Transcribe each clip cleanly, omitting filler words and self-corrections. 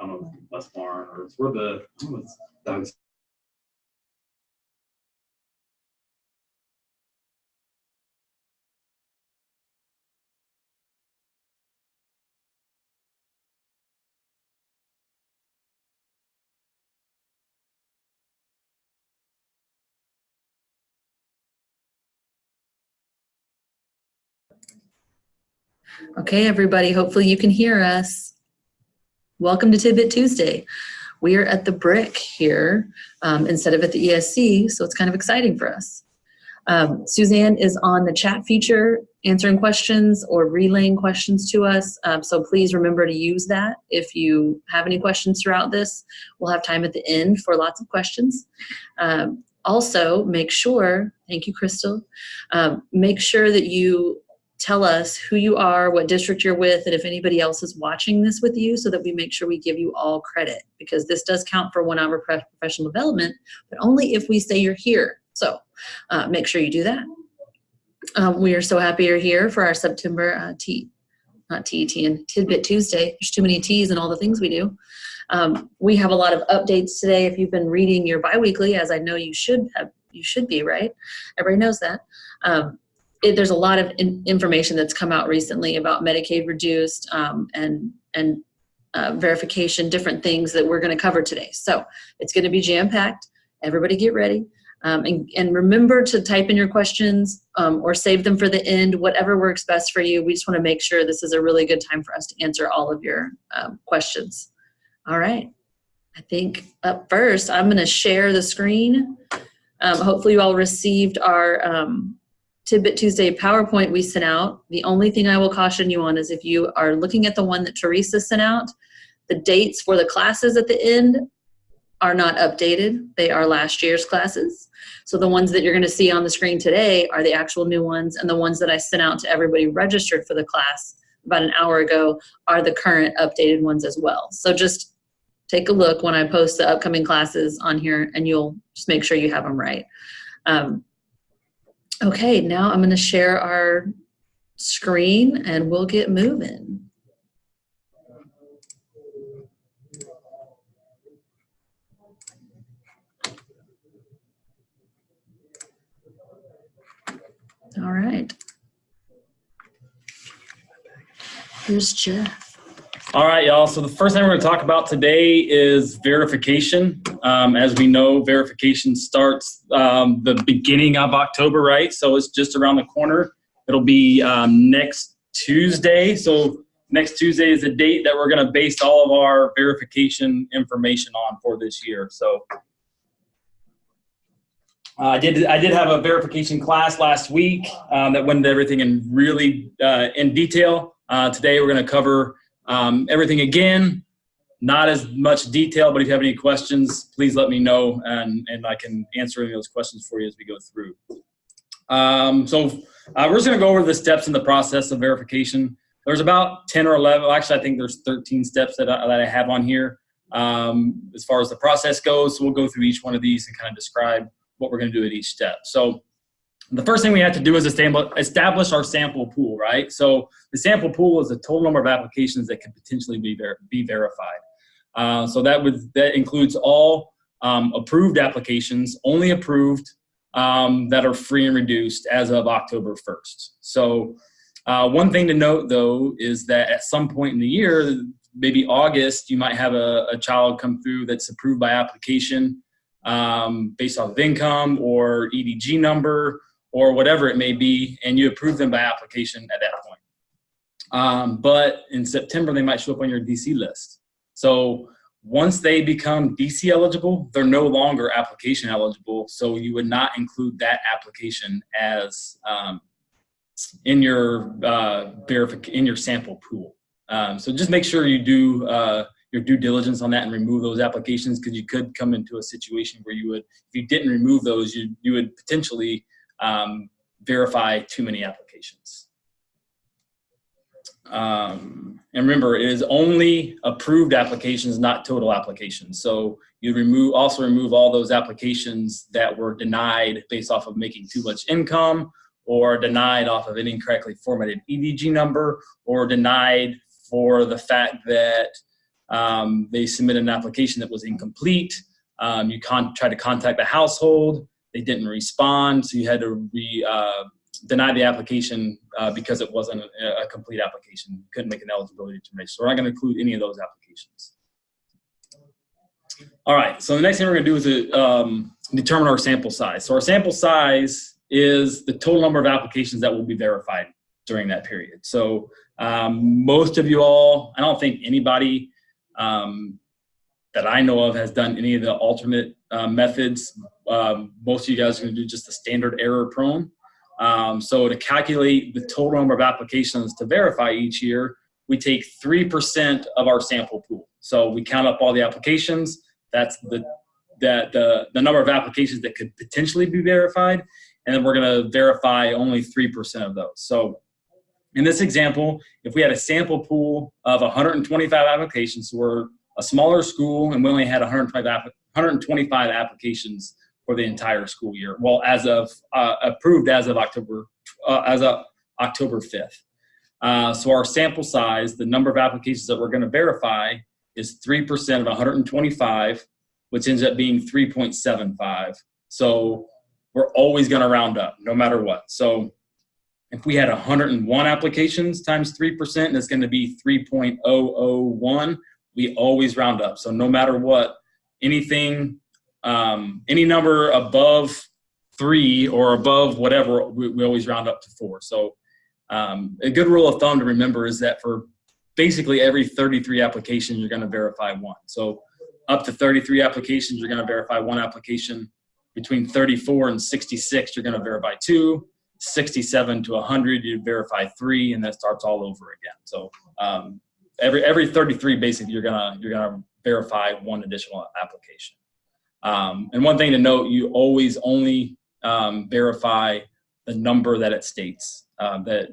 I don't know, West Barn, or it's where the, I don't know, it's Doug's. Okay, everybody, hopefully you can hear us. Welcome to Tidbit Tuesday. We are at the Brick here instead of at the ESC, so it's kind of exciting for us. Suzanne is on the chat feature answering questions or relaying questions to us, so please remember to use that if you have any questions throughout this. We'll have time at the end for lots of questions. Also, make sure, thank you, Crystal, make sure that you tell us who you are, what district you're with, and if anybody else is watching this with you, so that we make sure we give you all credit, because this does count for 1 hour professional development, but only if we say you're here. So make sure you do that. We are so happy you're here for our September Tidbit Tuesday. There's too many T's in all the things we do. We have a lot of updates today. If you've been reading your biweekly, as I know you should have, you should be, right? Everybody knows that. There's a lot of information that's come out recently about Medicaid reduced and verification, different things that we're going to cover today. So it's going to be jam-packed. Everybody get ready. And remember to type in your questions or save them for the end, whatever works best for you. We just want to make sure this is a really good time for us to answer all of your questions. All right. I think up first, I'm going to share the screen. Hopefully you all received our Tidbit Tuesday PowerPoint we sent out. The only thing I will caution you on is if you are looking at the one that Teresa sent out, the dates for the classes at the end are not updated. They are last year's classes. So the ones that you're going to see on the screen today are the actual new ones, and the ones that I sent out to everybody registered for the class about an hour ago are the current updated ones as well. So just take a look when I post the upcoming classes on here, and you'll just make sure you have them right. Okay, now I'm going to share our screen and we'll get moving. All right. Here's Jeff. All right, y'all. So the first thing we're going to talk about today is verification. As we know, verification starts the beginning of October, right? So it's just around the corner. It'll be next Tuesday. So next Tuesday is the date that we're going to base all of our verification information on for this year. So I did have a verification class last week that went into everything in really in detail. Today we're going to cover everything again, not as much detail, but if you have any questions, please let me know, and I can answer any of those questions for you as we go through. So we're just going to go over the steps in the process of verification. There's about 10 or 11, actually I think there's 13 steps that I have on here as far as the process goes. So we'll go through each one of these and kind of describe what we're going to do at each step. So the first thing we have to do is establish our sample pool, right? So the sample pool is the total number of applications that could potentially be verified. So that includes all approved applications, only approved that are free and reduced as of October 1st. So one thing to note, though, is that at some point in the year, maybe August, you might have a child come through that's approved by application based off of income or EDG number or whatever it may be, and you approve them by application at that point. But in September, they might show up on your DC list. So once they become DC eligible, they're no longer application eligible, so you would not include that application as in your sample pool. So just make sure you do your due diligence on that and remove those applications, because you could come into a situation where you would, if you didn't remove those, you would potentially verify too many applications. And remember, it is only approved applications, not total applications. So you also remove all those applications that were denied based off of making too much income, or denied off of an incorrectly formatted EDG number, or denied for the fact that they submitted an application that was incomplete. You tried to contact the household. They didn't respond, so you had to deny the application because it wasn't a complete application. You couldn't make an eligibility determination. So we're not going to include any of those applications. All right, so the next thing we're going to do is determine our sample size. So our sample size is the total number of applications that will be verified during that period. So most of you all, I don't think anybody that I know of has done any of the alternate methods. Most of you guys are going to do just the standard error prone. So to calculate the total number of applications to verify each year, we take 3% of our sample pool. So we count up all the applications. That's the number of applications that could potentially be verified. And then we're going to verify only 3% of those. So in this example, if we had a sample pool of 125 applications, so we're a smaller school and we only had 125 applications for the entire school year. Well, as of approved as of October 5th. So our sample size, the number of applications that we're going to verify, is 3% of 125, which ends up being 3.75. So we're always going to round up, no matter what. So if we had 101 applications times 3%, it's going to be 3.001. We always round up. So no matter what, anything, any number above 3 or above whatever, we always round up to 4. So a good rule of thumb to remember is that for basically every 33 applications, you're going to verify 1. So up to 33 applications, you're going to verify 1 application. Between 34 and 66, you're going to verify 2. 67 to 100, you verify 3, and that starts all over again. So every 33, basically, you're gonna verify 1 additional application. And one thing to note, you always only verify the number that it states, that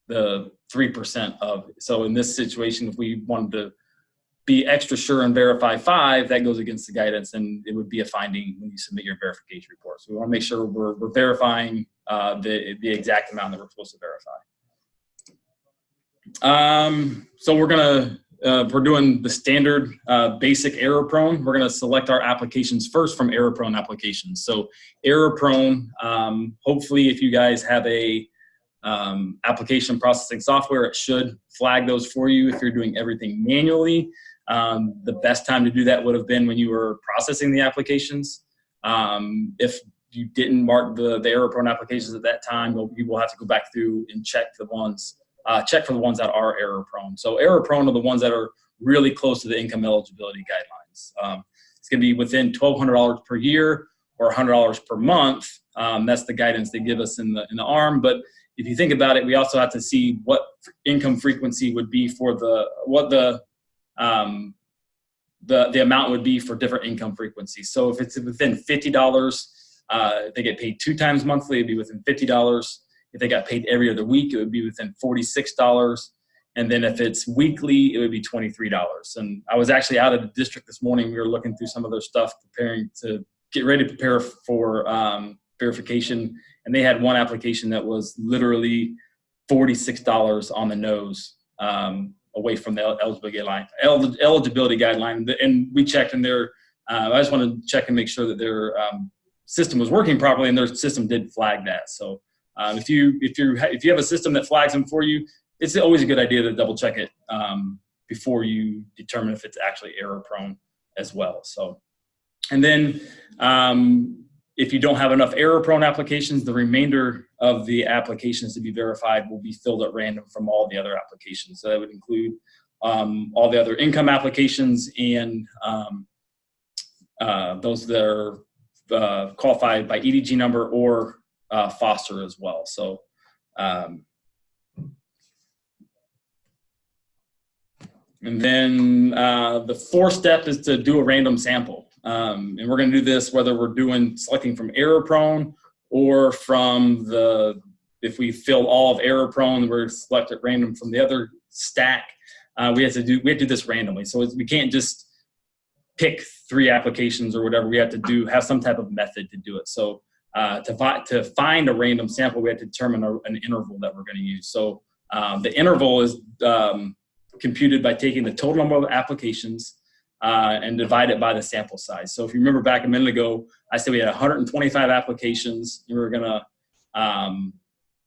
the 3% of. So in this situation, if we wanted to be extra sure and verify 5, that goes against the guidance, and it would be a finding when you submit your verification report. So we want to make sure we're verifying the exact amount that we're supposed to verify. So we're doing the standard basic error prone. We're gonna select our applications first from error prone applications. So error prone, hopefully if you guys have a application processing software, it should flag those for you. If you're doing everything manually, the best time to do that would have been when you were processing the applications. If you didn't mark the error prone applications at that time, you will have to go back through and check for the ones that are error prone. So error prone are the ones that are really close to the income eligibility guidelines. It's going to be within $1,200 per year or $100 per month. That's the guidance they give us in the ARM. But if you think about it, we also have to see what income frequency would be for the amount would be for different income frequencies. So if it's within $50, they get paid 2 times monthly, it'd be within $50. If they got paid every other week, it would be within $46. And then if it's weekly, it would be $23. And I was actually out of the district this morning. We were looking through some of their stuff, preparing to get ready to prepare for verification. And they had one application that was literally $46 on the nose, away from the eligibility guideline. And we checked, and I just wanted to check and make sure that their system was working properly, and their system did flag that. So if you have a system that flags them for you, it's always a good idea to double check it before you determine if it's actually error prone as well. So, and then if you don't have enough error prone applications, the remainder of the applications to be verified will be filled at random from all the other applications. So that would include all the other income applications and those that are qualified by EDG number or foster as well. So and then the 4th step is to do a random sample. And we're going to do this whether we're selecting from error prone or from if we fill all of error prone, we're select at random from the other stack. We have to do this randomly. So we can't just pick 3 applications or whatever. We have to have some type of method to do it. So to find a random sample, we have to determine an interval that we're going to use. So the interval is computed by taking the total number of applications and divide it by the sample size. So if you remember back a minute ago, I said we had 125 applications. We were going to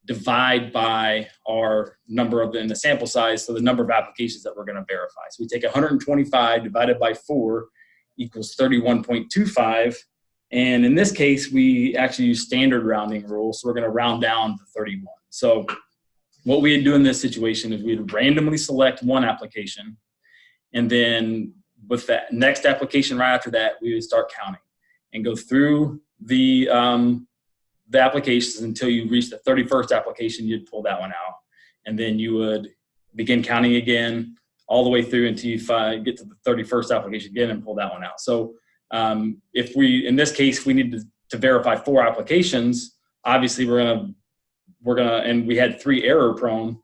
divide by our number in the sample size, so the number of applications that we're going to verify. So we take 125 divided by 4 equals 31.25. And in this case, we actually use standard rounding rules. So we're going to round down to 31. So what we'd do in this situation is we'd randomly select one application, and then with that next application right after that, we would start counting and go through the applications until you reach the 31st application. You'd pull that one out, and then you would begin counting again all the way through until you get to the 31st application again and pull that one out. So if we, in this case, we need to verify 4 applications, obviously we're gonna, and we had 3 error prone,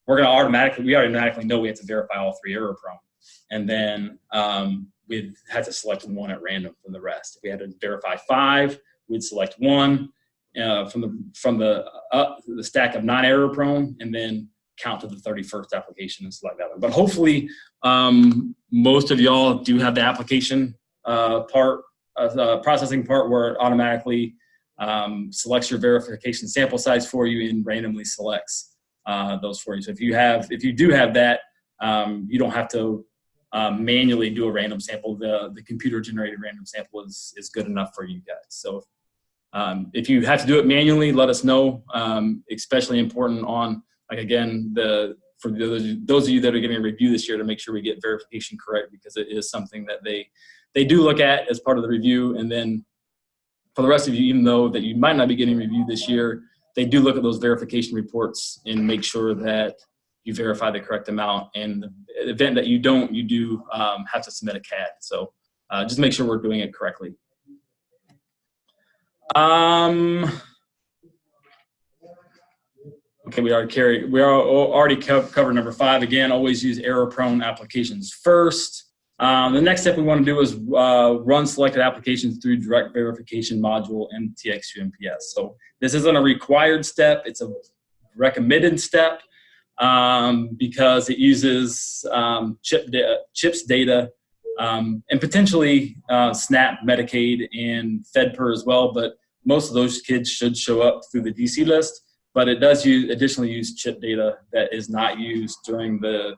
we automatically know we have to verify all 3 error prone. And then we had to select one at random from the rest. If we had to verify 5, we'd select 1 from the stack of non-error prone, and then count to the 31st application and select that one. But hopefully most of y'all do have the application processing part where it automatically selects your verification sample size for you and randomly selects those for you. So if you do have that, you don't have to manually do a random sample. The computer generated random sample is good enough for you guys. So if you have to do it manually, let us know. Especially important on, like, again, for those of you that are getting a review this year, to make sure we get verification correct, because it is something that they do look at as part of the review. And then for the rest of you, even though that you might not be getting reviewed this year, they do look at those verification reports and make sure that you verify the correct amount. And the event that you don't, you do have to submit a CAD. So just make sure we're doing it correctly. Okay, we already covered number 5. Again, always use error-prone applications first. The next step we want to do is run selected applications through direct verification module in TX2MPS. So this isn't a required step; it's a recommended step because it uses CHIPS data and potentially SNAP, Medicaid, and FedPER as well. But most of those kids should show up through the DC list. But it does additionally use CHIP data that is not used during the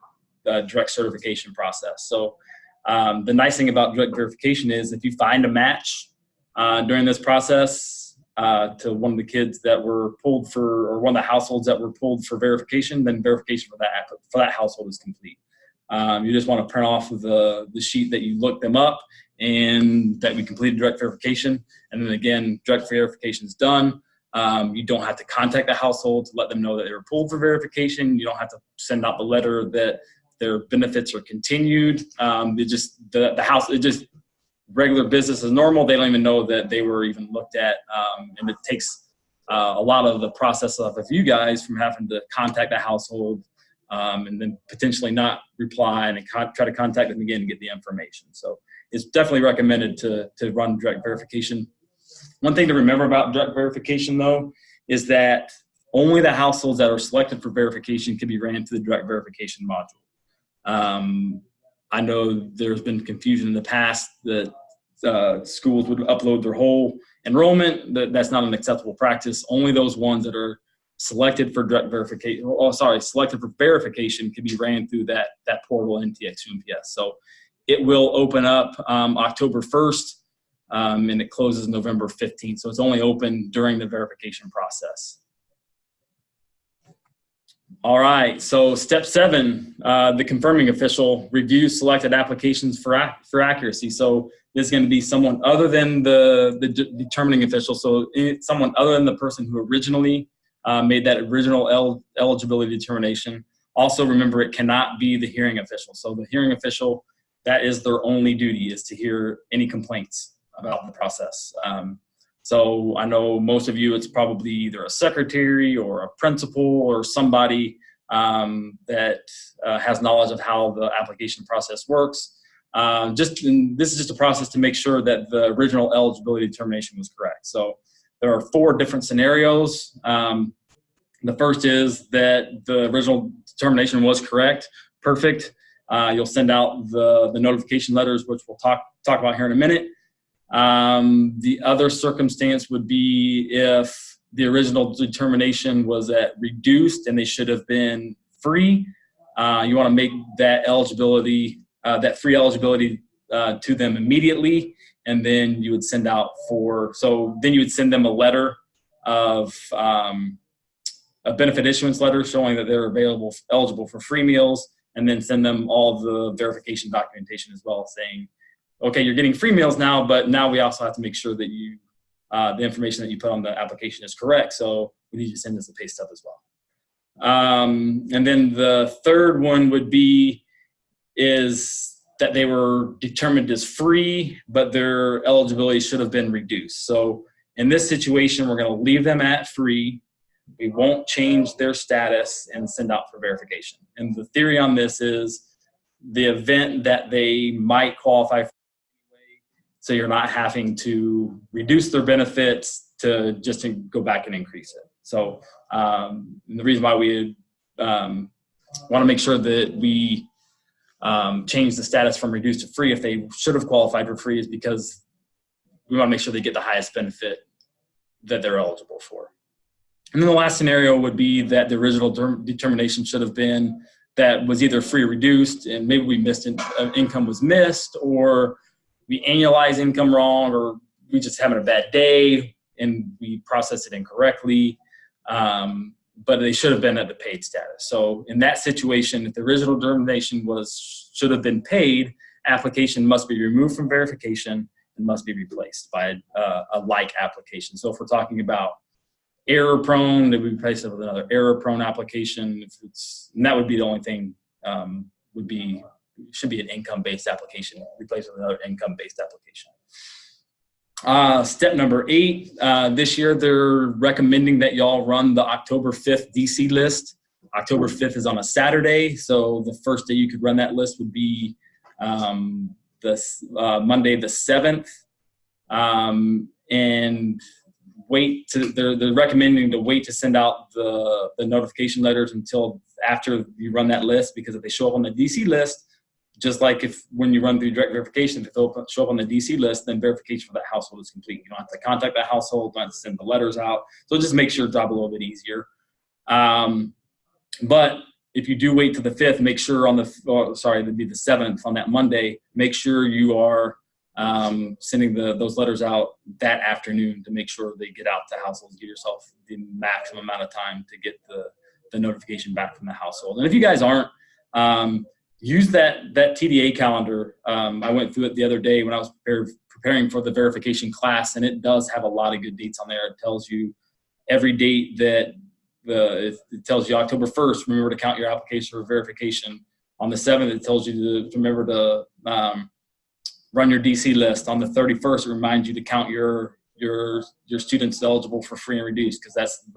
direct certification process. So the nice thing about direct verification is if you find a match during this process to one of the kids that were pulled for, or one of the households that were pulled for verification, then verification for that household is complete. You just want to print off of the sheet that you looked them up and that we completed direct verification. And then again, direct verification is done. You don't have to contact the household to let them know that they were pulled for verification. You don't have to send out the letter that their benefits are continued. It just regular business as normal. They don't even know that they were even looked at. And it takes a lot of the process off of you guys from having to contact the household and then potentially not reply and try to contact them again and get the information. So it's definitely recommended to run direct verification. One thing to remember about direct verification, though, is that only the households that are selected for verification can be ran through the direct verification module. I know there's been confusion in the past that schools would upload their whole enrollment. That's not an acceptable practice. Only those ones that are selected for direct verification, selected for verification can be ran through that portal in TX2MPS. So it will open up October 1st. And it closes November 15th. So it's only open during the verification process. All right, so step 7, the confirming official reviews selected applications for accuracy. So this is going to be someone other than the determining official. So it's someone other than the person who originally made that original eligibility determination. Also remember, it cannot be the hearing official. So the hearing official, that is their only duty, is to hear any complaints about the process. So I know most of you, it's probably either a secretary or a principal or somebody that has knowledge of how the application process works. This is just a process to make sure that the original eligibility determination was correct. So there are 4 different scenarios. The first is that the original determination was correct, perfect. You'll send out the notification letters, which we'll talk about here in a minute. The other circumstance would be if the original determination was at reduced and they should have been free. You want to make that eligibility, that free eligibility to them immediately, and then you would send out then you would send them a letter of a benefit issuance letter showing that they're eligible for free meals, and then send them all the verification documentation as well, saying, okay, you're getting free meals now, but now we also have to make sure that the information that you put on the application is correct. So we need you to send us a pay stub as well. And then the third one would is that they were determined as free, but their eligibility should have been reduced. So in this situation, we're going to leave them at free. We won't change their status and send out for verification. And the theory on this is the event that they might qualify for anyway, so you're not having to reduce their benefits to go back and increase it. So the reason why we want to make sure that we change the status from reduced to free if they should have qualified for free is because we want to make sure they get the highest benefit that they're eligible for. And then the last scenario would be that the original determination should have been that was either free or reduced, and maybe we missed income was missed, or we annualized income wrong, or we just having a bad day and we processed it incorrectly. But they should have been at the paid status. So in that situation, if the original determination should have been paid, application must be removed from verification and must be replaced by a like application. So if we're talking about error prone, that we replace it with another error prone application. And that would be the only thing, should be an income-based application, replace with another income-based application. Step number 8, this year they're recommending that y'all run the October 5th DC list. October 5th is on a Saturday, so the first day you could run that list would be Monday the 7th. And they're recommending to wait to send out the notification letters until after you run that list, because if they show up on the DC list, just like when you run through direct verification, if they show up on the DC list, then verification for that household is complete. You don't have to contact that household, don't have to send the letters out. So just make your job a little bit easier. But if you do wait to the 5th, make sure it'd be the 7th on that Monday, make sure you are sending those letters out that afternoon to make sure they get out to households. Give yourself the maximum amount of time to get the notification back from the household. And if you guys aren't, use that TDA calendar. I went through it the other day when I was preparing for the verification class, and it does have a lot of good dates on there. It tells you every date that it tells you October 1st, remember to count your application for verification. On the 7th, it tells you to remember to run your DC list. On the 31st, it reminds you to count your students eligible for free and reduced, because that's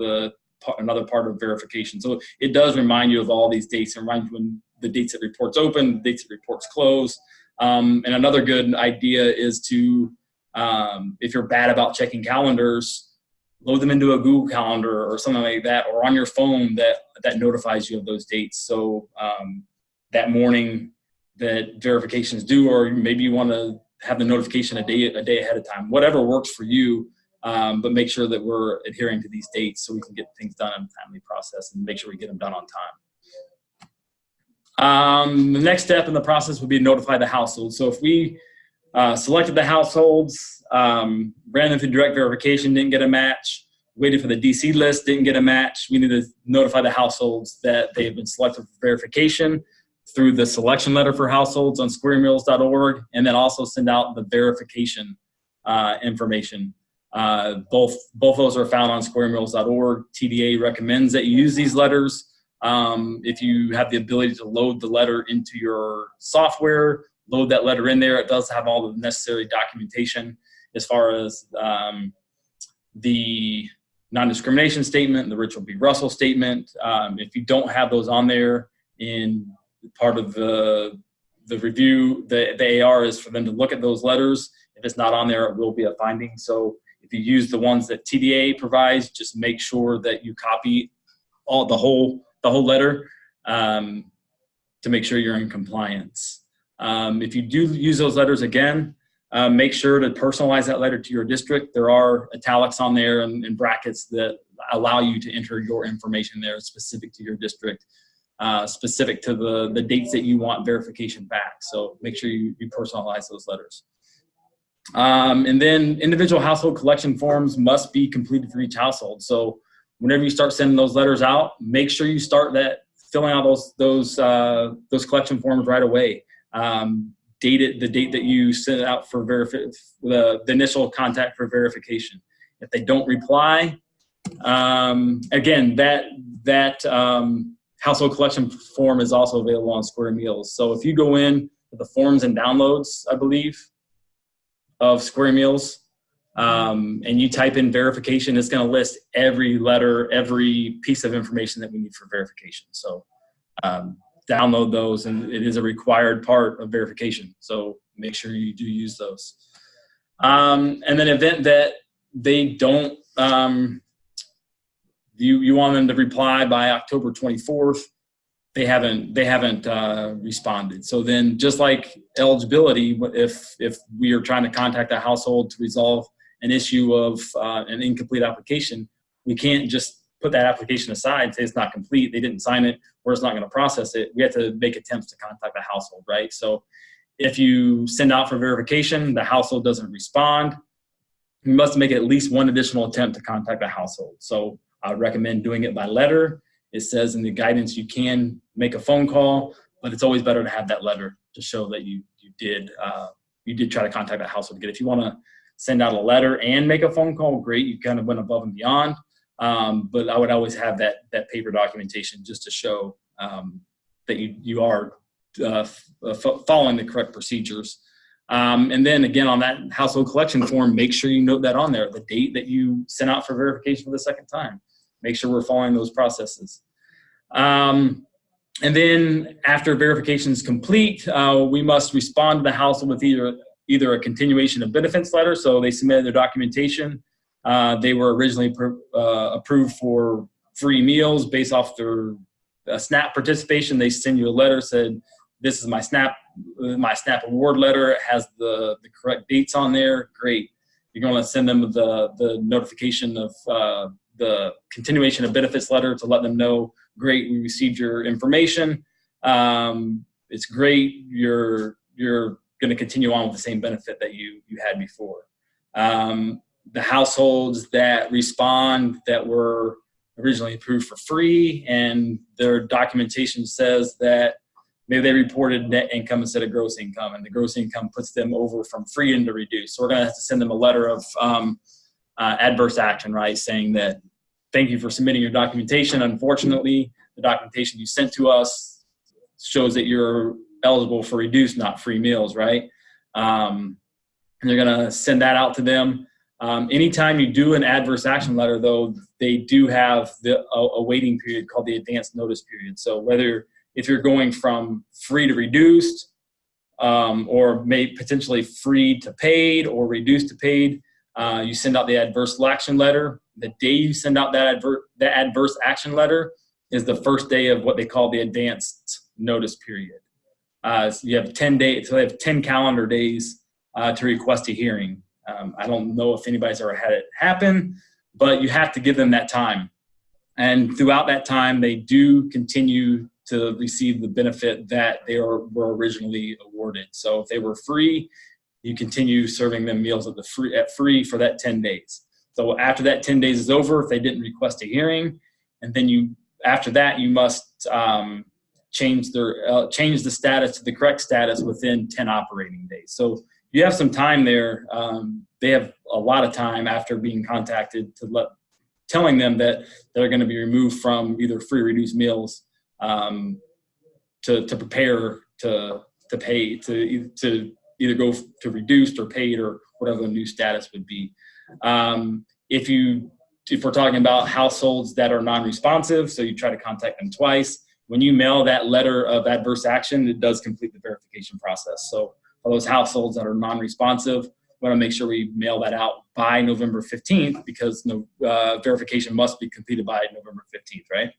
another part of verification. So it does remind you of all these dates, and remind you when the dates that reports open, the dates that reports close. And another good idea is to, if you're bad about checking calendars, load them into a Google Calendar or something like that, or on your phone that notifies you of those dates. So that morning that verification is due, or maybe you want to have the notification a day ahead of time, whatever works for you. But make sure that we're adhering to these dates so we can get things done in a timely process and make sure we get them done on time. The next step in the process would be to notify the household. So if we selected the households, ran them through direct verification, didn't get a match, waited for the DC list, didn't get a match, we need to notify the households that they have been selected for verification through the selection letter for households on squaremeals.org, and then also send out the verification information. Both those are found on squaremeals.org. TDA recommends that you use these letters. If you have the ability to load the letter into your software, load that letter in there. It does have all the necessary documentation as far as the non-discrimination statement, the Richard B. Russell statement. If you don't have those on there, in part of the review, the AR is for them to look at those letters. If it's not on there, it will be a finding. So if you use the ones that TDA provides, just make sure that you copy the whole letter. to make sure you're in compliance. If you do use those letters again, make sure to personalize that letter to your district. There are italics on there and brackets that allow you to enter your information there specific to your district, specific to the dates that you want verification back. So make sure you personalize those letters. And then individual household collection forms must be completed for each household. So whenever you start sending those letters out, make sure you start filling out those collection forms right away. Date it the date that you sent it out for the initial contact for verification. If they don't reply, again, that household collection form is also available on Square Meals. So if you go in to the forms and downloads, I believe, of Square Meals, and you type in verification, it's going to list every letter, every piece of information that we need for verification. So download those, and it is a required part of verification. So make sure you do use those. And then event that they don't, you want them to reply by October 24th. They haven't responded. So then, just like eligibility, if we are trying to contact a household to resolve an issue of an incomplete application, we can't just put that application aside and say it's not complete, they didn't sign it, or it's not going to process it. We have to make attempts to contact the household, right? So if you send out for verification, the household doesn't respond, you must make at least one additional attempt to contact the household. So I would recommend doing it by letter. It says in the guidance you can make a phone call, but it's always better to have that letter to show that you did try to contact the household again. If you want to send out a letter and make a phone call, great, you kind of went above and beyond. But I would always have that paper documentation just to show that you are following the correct procedures. And then again, on that household collection form, make sure you note that on there, the date that you sent out for verification for the second time. Make sure we're following those processes. And then after verification is complete, we must respond to the household with either a continuation of benefits letter. So they submitted their documentation. They were originally approved for free meals based off their SNAP participation. They send you a letter, said, this is my SNAP award letter. It has the correct dates on there. Great. You're going to send them the notification of the continuation of benefits letter to let them know, great, we received your information. It's great. You're going to continue on with the same benefit that you had before. The households that respond that were originally approved for free and their documentation says that maybe they reported net income instead of gross income, and the gross income puts them over from free into reduced. So we're going to have to send them a letter of adverse action, right, saying that thank you for submitting your documentation. Unfortunately, the documentation you sent to us shows that you're eligible for reduced, not free meals, right? And you're going to send that out to them. Anytime you do an adverse action letter, though, they do have a waiting period called the advance notice period. So if you're going from free to reduced, or potentially free to paid or reduced to paid, you send out the adverse action letter. The day you send out that adverse action letter is the first day of what they call the advanced notice period. So you have 10 days, so they have 10 calendar days to request a hearing. I don't know if anybody's ever had it happen, but you have to give them that time. And throughout that time, they do continue to receive the benefit that they were originally awarded. So if they were free, you continue serving them meals at free for that 10 days. So after that 10 days is over, if they didn't request a hearing, and then after that, you must change the status to the correct status within 10 operating days. So you have some time there. They have a lot of time after being contacted telling them that they're going to be removed from either free or reduced meals to prepare to pay, to either go to reduced or paid or whatever the new status would be. If we're talking about households that are non-responsive, so you try to contact them twice, when you mail that letter of adverse action, it does complete the verification process. So for those households that are non-responsive, we want to make sure we mail that out by November 15th because verification must be completed by November 15th, right?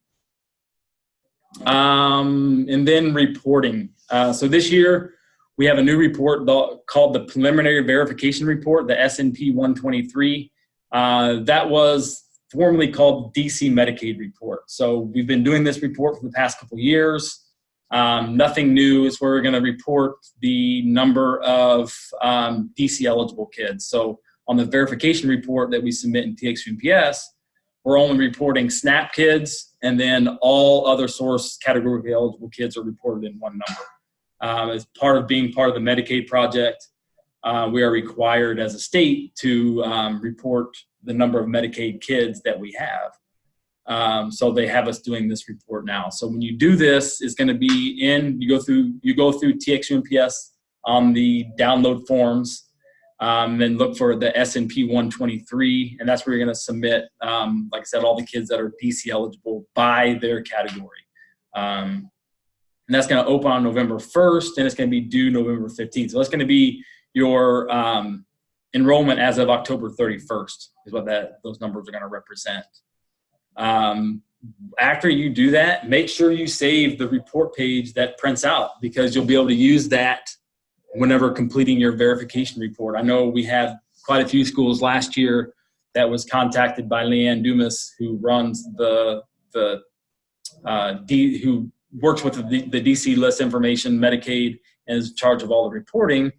And then reporting. So this year, we have a new report called the Preliminary Verification Report, the SNP 123. That was formerly called DC Medicaid Report. So we've been doing this report for the past couple years. Nothing new is where we're going to report the number of DC eligible kids. So on the verification report that we submit in TXUMPS, we're only reporting SNAP kids, and then all other source categorically eligible kids are reported in one number. As part of being part of the Medicaid project, we are required as a state to report the number of Medicaid kids that we have. So they have us doing this report now. So when you do this, it's going to be you go through TXUMPS on the download forms, then look for the SNP 123, and that's where you're going to submit, like I said, all the kids that are DC eligible by their category. And that's going to open on November 1st, and it's going to be due November 15th. So that's going to be your enrollment as of October 31st is what those numbers are going to represent. After you do that, make sure you save the report page that prints out, because you'll be able to use that whenever completing your verification report. I know we had quite a few schools last year that was contacted by Leanne Dumas, who runs who works with the DC list information, Medicaid, and is in charge of all the reporting,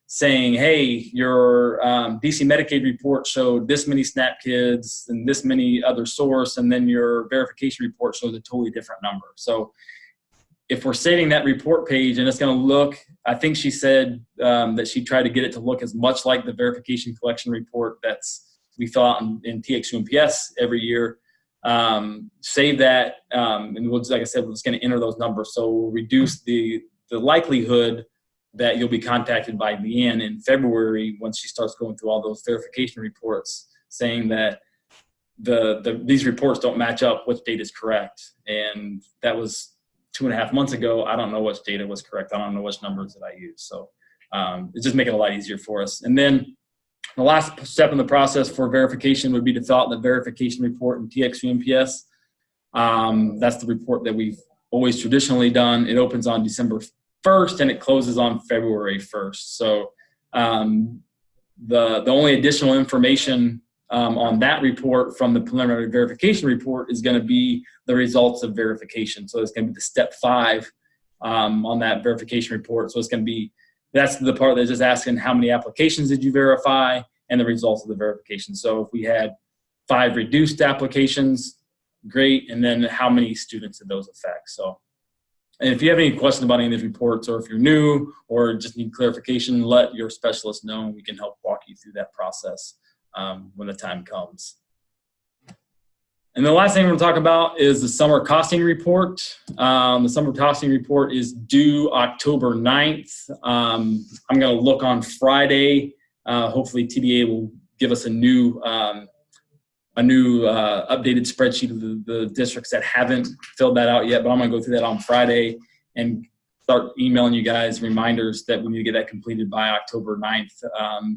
saying, hey, your DC Medicaid report showed this many SNAP kids and this many other source, and then your verification report shows a totally different number. So if we're saving that report page and it's going to look, I think she said that she tried to get it to look as much like the verification collection report we fill out in TXUMPS every year. Save that, and like I said, we're just going to enter those numbers. So we'll reduce the likelihood that you'll be contacted by Leanne in February once she starts going through all those verification reports, saying that these reports don't match up, which data is correct. And that was 2.5 months ago. I don't know which data was correct. I don't know which numbers that I used. So it's just making it a lot easier for us. And then the last step in the process for verification would be to fill out the verification report in TXUMPS. That's the report that we've always traditionally done. It opens on December 1st and it closes on February 1st. So the only additional information on that report from the preliminary verification report is going to be the results of verification. So it's going to be the step 5 on that verification report. So it's going to be, that's the part that's just asking how many applications did you verify and the results of the verification. So if we had 5 reduced applications, great. And then how many students did those affect? So, and if you have any questions about any of these reports, or if you're new or just need clarification, let your specialist know and we can help walk you through that process when the time comes. And the last thing we're going to talk about is the summer costing report. The summer costing report is due October 9th. I'm going to look on Friday. Hopefully TDA will give us a new updated spreadsheet of the districts that haven't filled that out yet, but I'm going to go through that on Friday and start emailing you guys reminders that we need to get that completed by October 9th.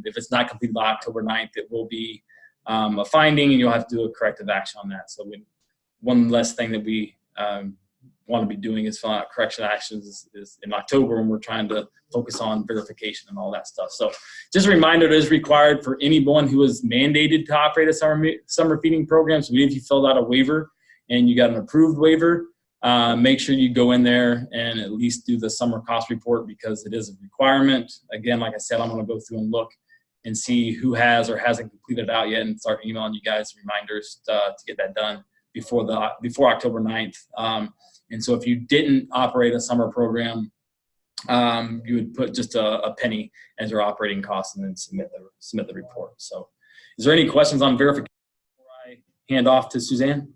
If it's not completed by October 9th, it will be a finding and you'll have to do a corrective action on that. So one less thing that we want to be doing is filling out correction actions is in October when we're trying to focus on verification and all that stuff. So just a reminder, it is required for anyone who is mandated to operate a summer feeding program. So even if you filled out a waiver and you got an approved waiver, make sure you go in there and at least do the summer cost report because it is a requirement. Again, like I said, I'm going to go through and look and see who has or hasn't completed it out yet and start emailing you guys reminders to get that done before October 9th. And so if you didn't operate a summer program, you would put just a penny as your operating cost and then submit the report. So is there any questions on verification before I hand off to Suzanne?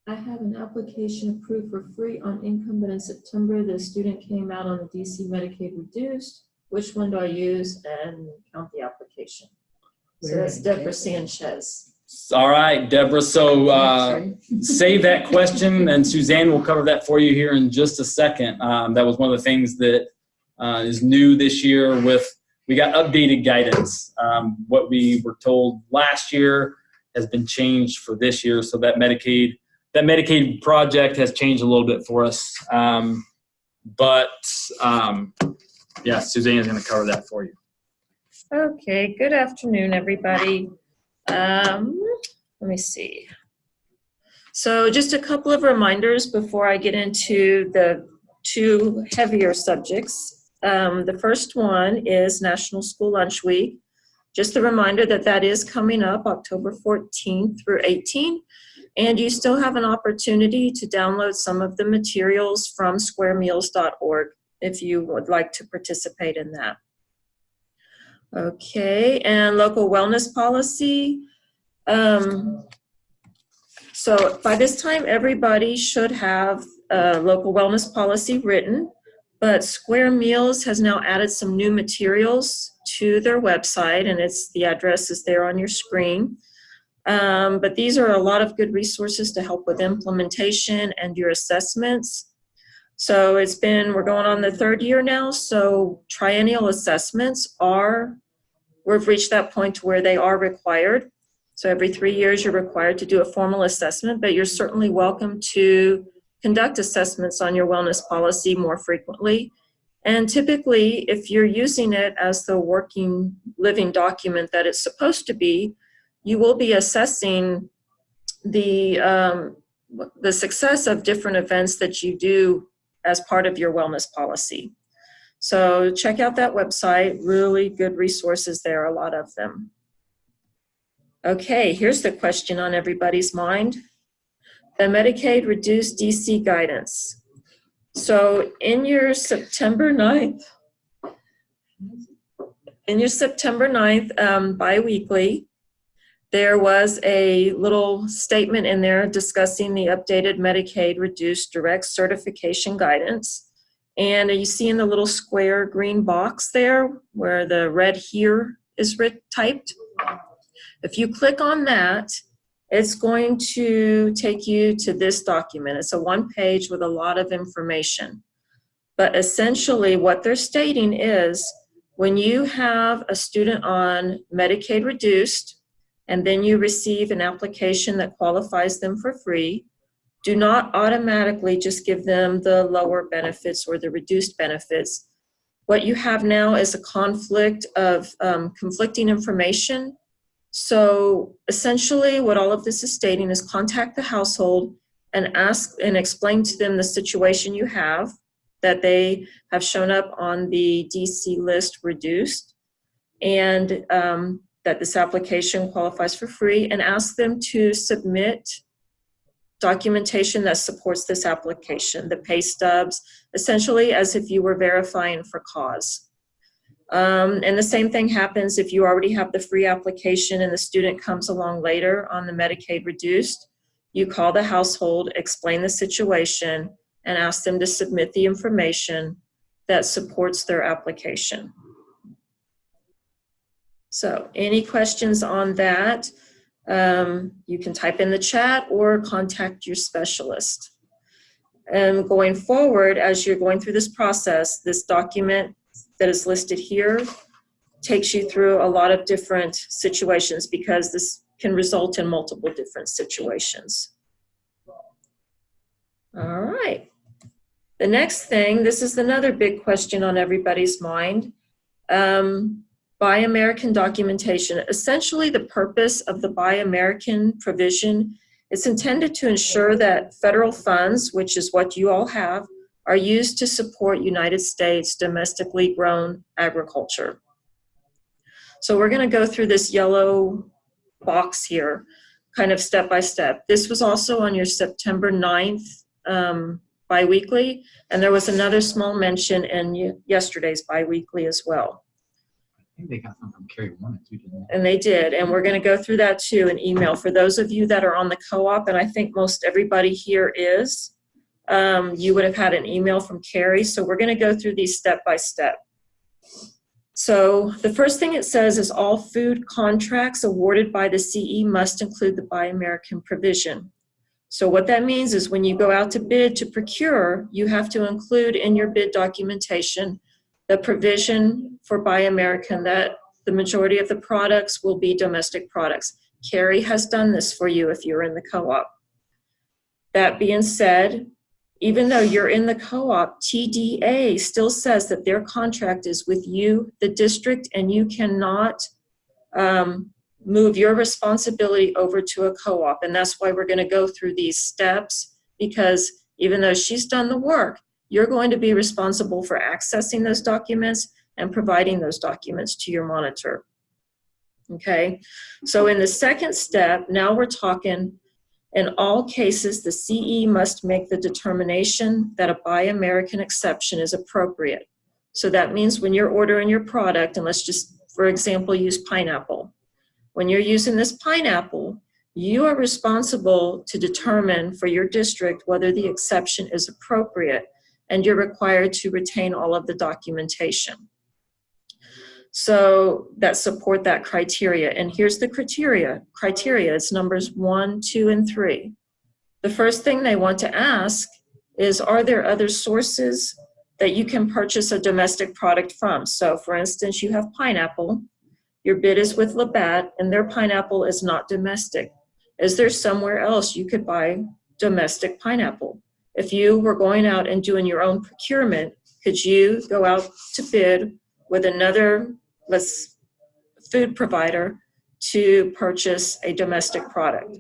I have an application approved for free on income, but in September, the student came out on the DC Medicaid reduced. Which one do I use and count the application? So that's Deborah Sanchez. All right, Deborah. So save that question, and Suzanne will cover that for you here in just a second. That was one of the things that is new this year. We got updated guidance. What we were told last year has been changed for this year, so that Medicaid that Medicaid project has changed a little bit for us. Yeah, Suzanne's going to cover that for you. Okay, good afternoon, everybody. Let me see. So just a couple of reminders before I get into the two heavier subjects. The first one is National School Lunch Week. Just a reminder that that is coming up October 14th through 18th, and you still have an opportunity to download some of the materials from squaremeals.org if you would like to participate in that. Okay, and local wellness policy. So by this time, everybody should have a local wellness policy written, but Square Meals has now added some new materials to their website, and the address is there on your screen. But these are a lot of good resources to help with implementation and your assessments. So we're going on the third year now, so triennial assessments we've reached that point where they are required. So every 3 years you're required to do a formal assessment, but you're certainly welcome to conduct assessments on your wellness policy more frequently. And typically, if you're using it as the working, living document that it's supposed to be, you will be assessing the success of different events that you do as part of your wellness policy. So check out that website, really good resources there, a lot of them. Okay, here's the question on everybody's mind. The Medicaid reduced DC guidance. So in your September 9th biweekly, there was a little statement in there discussing the updated Medicaid reduced direct certification guidance. And you see in the little square green box there where the red "here" is typed. If you click on that, it's going to take you to this document. It's a one page with a lot of information. But essentially what they're stating is when you have a student on Medicaid reduced and then you receive an application that qualifies them for free, do not automatically just give them the lower benefits or the reduced benefits. What you have now is a conflict of conflicting information. So essentially what all of this is stating is contact the household and ask and explain to them the situation you have, that they have shown up on the DC list reduced, and that this application qualifies for free, and ask them to submit documentation that supports this application, the pay stubs, essentially as if you were verifying for cause. And the same thing happens if you already have the free application and the student comes along later on the Medicaid reduced. You call the household, explain the situation, and ask them to submit the information that supports their application. So any questions on that? You can type in the chat or contact your specialist. And going forward, as you're going through this process, this document that is listed here takes you through a lot of different situations because this can result in multiple different situations. All right. The next thing, this is another big question on everybody's mind. Buy American documentation. Essentially, the purpose of the Buy American provision is intended to ensure that federal funds, which is what you all have, are used to support United States domestically grown agriculture. So we're going to go through this yellow box here, kind of step by step. This was also on your September 9th biweekly, and there was another small mention in yesterday's biweekly as well. I think they got some from Carrie Warner too, didn't they? And they did, and we're going to go through that too in email. For those of you that are on the co-op, and I think most everybody here is, you would have had an email from Carrie, so we're going to go through these step by step. So the first thing it says is all food contracts awarded by the CE must include the Buy American provision. So what that means is when you go out to bid to procure, you have to include in your bid documentation the provision for Buy American that the majority of the products will be domestic products. Carrie has done this for you if you're in the co-op. That being said, even though you're in the co-op, TDA still says that their contract is with you, the district, and you cannot move your responsibility over to a co-op. And that's why we're going to go through these steps, because even though she's done the work, you're going to be responsible for accessing those documents and providing those documents to your monitor. Okay, so in the second step, now we're talking, in all cases, the CE must make the determination that a Buy American exception is appropriate. So that means when you're ordering your product, and let's just, for example, use pineapple. When you're using this pineapple, you are responsible to determine for your district whether the exception is appropriate, and you're required to retain all of the documentation so that support that criteria. And here's the criteria. It's numbers 1, 2, and 3. The first thing they want to ask is, are there other sources that you can purchase a domestic product from? So for instance, you have pineapple, your bid is with Labatt, and their pineapple is not domestic. Is there somewhere else you could buy domestic pineapple? If you were going out and doing your own procurement, could you go out to bid with another food provider to purchase a domestic product?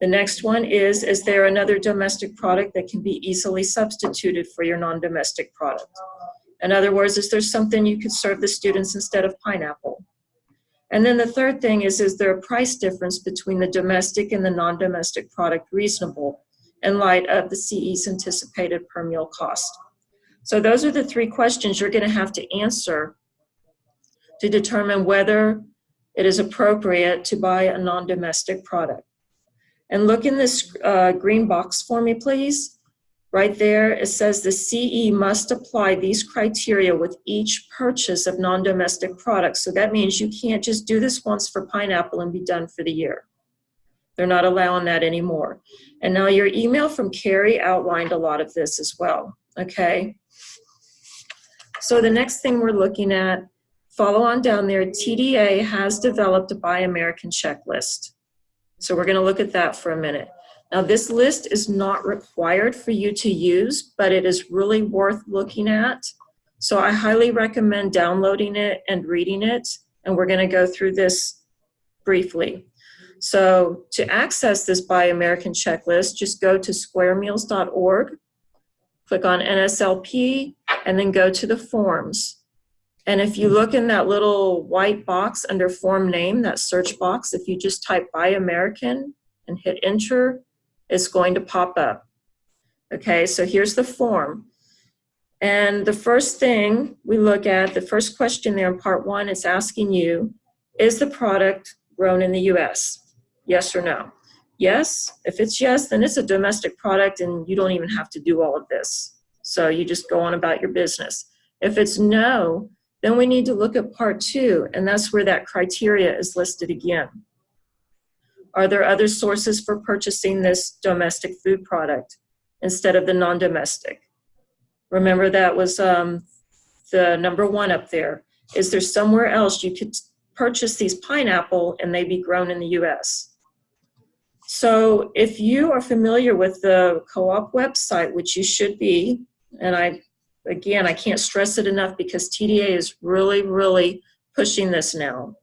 The next one is there another domestic product that can be easily substituted for your non-domestic product? In other words, is there something you could serve the students instead of pineapple? And then the third thing is there a price difference between the domestic and the non-domestic product reasonable in light of the CE's anticipated per meal cost? So those are the 3 questions you're going to have to answer to determine whether it is appropriate to buy a non-domestic product. And look in this green box for me, please. Right there, it says the CE must apply these criteria with each purchase of non-domestic products. So that means you can't just do this once for pineapple and be done for the year. They're not allowing that anymore. And now your email from Carrie outlined a lot of this as well, okay? So the next thing we're looking at, follow on down there, TDA has developed a Buy American checklist. So we're going to look at that for a minute. Now this list is not required for you to use, but it is really worth looking at. So I highly recommend downloading it and reading it, and we're going to go through this briefly. So to access this Buy American checklist, just go to squaremeals.org, click on NSLP, and then go to the forms. And if you look in that little white box under form name, that search box, if you just type Buy American and hit enter, it's going to pop up. Okay, so here's the form. And the first thing we look at, the first question there in part 1, is asking you, is the product grown in the US? Yes or no? Yes. If it's yes, then it's a domestic product and you don't even have to do all of this. So you just go on about your business. If it's no, then we need to look at part 2, and that's where that criteria is listed again. Are there other sources for purchasing this domestic food product instead of the non-domestic? Remember that was the number 1 up there. Is there somewhere else you could purchase these pineapple and they be grown in the US? So if you are familiar with the co-op website, which you should be, and I can't stress it enough because TDA is really, really pushing this now.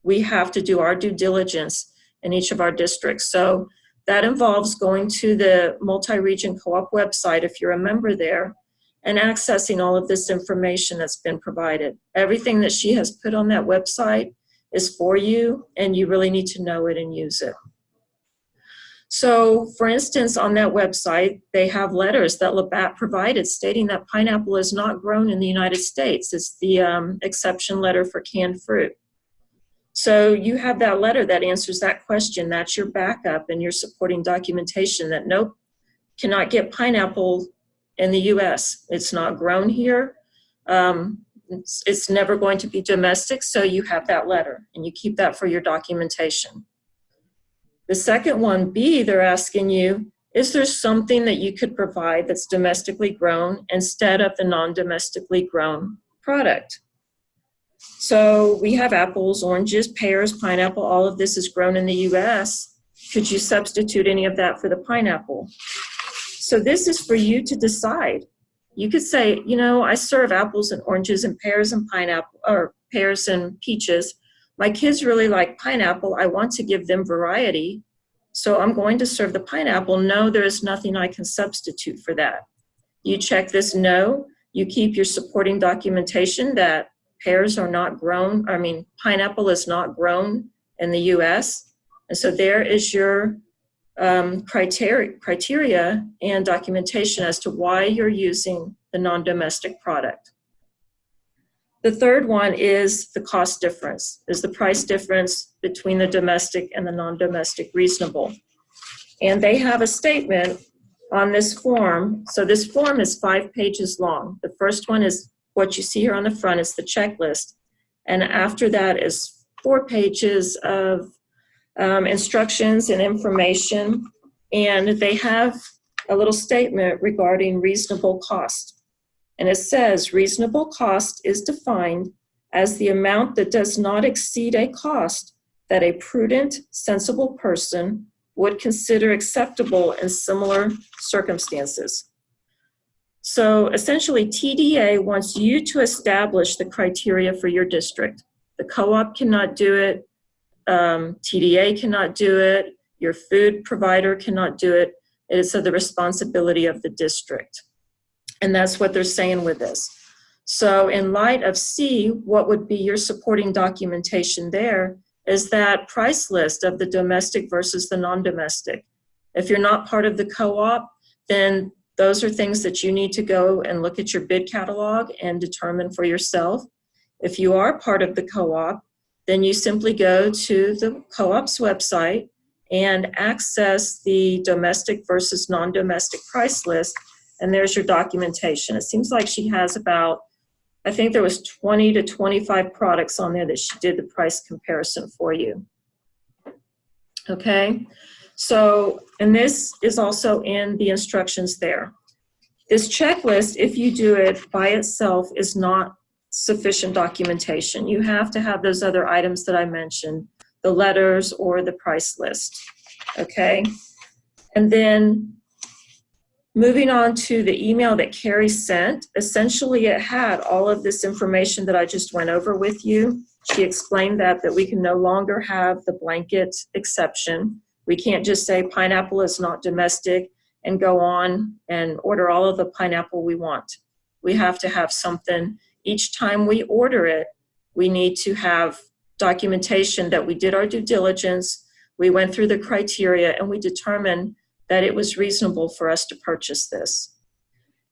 We have to do our due diligence in each of our districts. So that involves going to the multi-region co-op website, if you're a member there, and accessing all of this information that's been provided. Everything that she has put on that website is for you, and you really need to know it and use it. So, for instance, on that website, they have letters that Labatt provided stating that pineapple is not grown in the United States. It's the exception letter for canned fruit. So you have that letter that answers that question. That's your backup and your supporting documentation that nope, cannot get pineapple in the US. It's not grown here. It's never going to be domestic, so you have that letter and you keep that for your documentation. The second one, B, they're asking you, is there something that you could provide that's domestically grown instead of the non-domestically grown product? So we have apples, oranges, pears, pineapple, all of this is grown in the US. Could you substitute any of that for the pineapple? So this is for you to decide. You could say, you know, I serve apples and oranges and pears and pineapple, or pears and peaches. My kids really like pineapple. I want to give them variety. So I'm going to serve the pineapple. No, there is nothing I can substitute for that. You check this no. You keep your supporting documentation that pears are not grown. Pineapple is not grown in the U.S. And so there is your criteria and documentation as to why you're using the non-domestic product. The third one is the cost difference. Is the price difference between the domestic and the non-domestic reasonable? And they have a statement on this form. So this form is 5 pages long. The first one is what you see here on the front is the checklist. And after that is 4 pages of instructions and information. And they have a little statement regarding reasonable cost. And it says, reasonable cost is defined as the amount that does not exceed a cost that a prudent, sensible person would consider acceptable in similar circumstances. So essentially, TDA wants you to establish the criteria for your district. The co-op cannot do it. TDA cannot do it. Your food provider cannot do it. It is the responsibility of the district. And that's what they're saying with this. So in light of C, what would be your supporting documentation there is that price list of the domestic versus the non-domestic. If you're not part of the co-op, then those are things that you need to go and look at your bid catalog and determine for yourself. If you are part of the co-op, then you simply go to the co-op's website and access the domestic versus non-domestic price list, and there's your documentation. It seems like she has about, I think there was 20 to 25 products on there that she did the price comparison for you. Okay, so, and this is also in the instructions there. This checklist, if you do it by itself, is not sufficient documentation. You have to have those other items that I mentioned, the letters or the price list, okay? And then moving on to the email that Carrie sent, essentially it had all of this information that I just went over with you. She explained that we can no longer have the blanket exception. We can't just say pineapple is not domestic and go on and order all of the pineapple we want. We have to have something. Each time we order it, we need to have documentation that we did our due diligence, we went through the criteria, and we determined that it was reasonable for us to purchase this.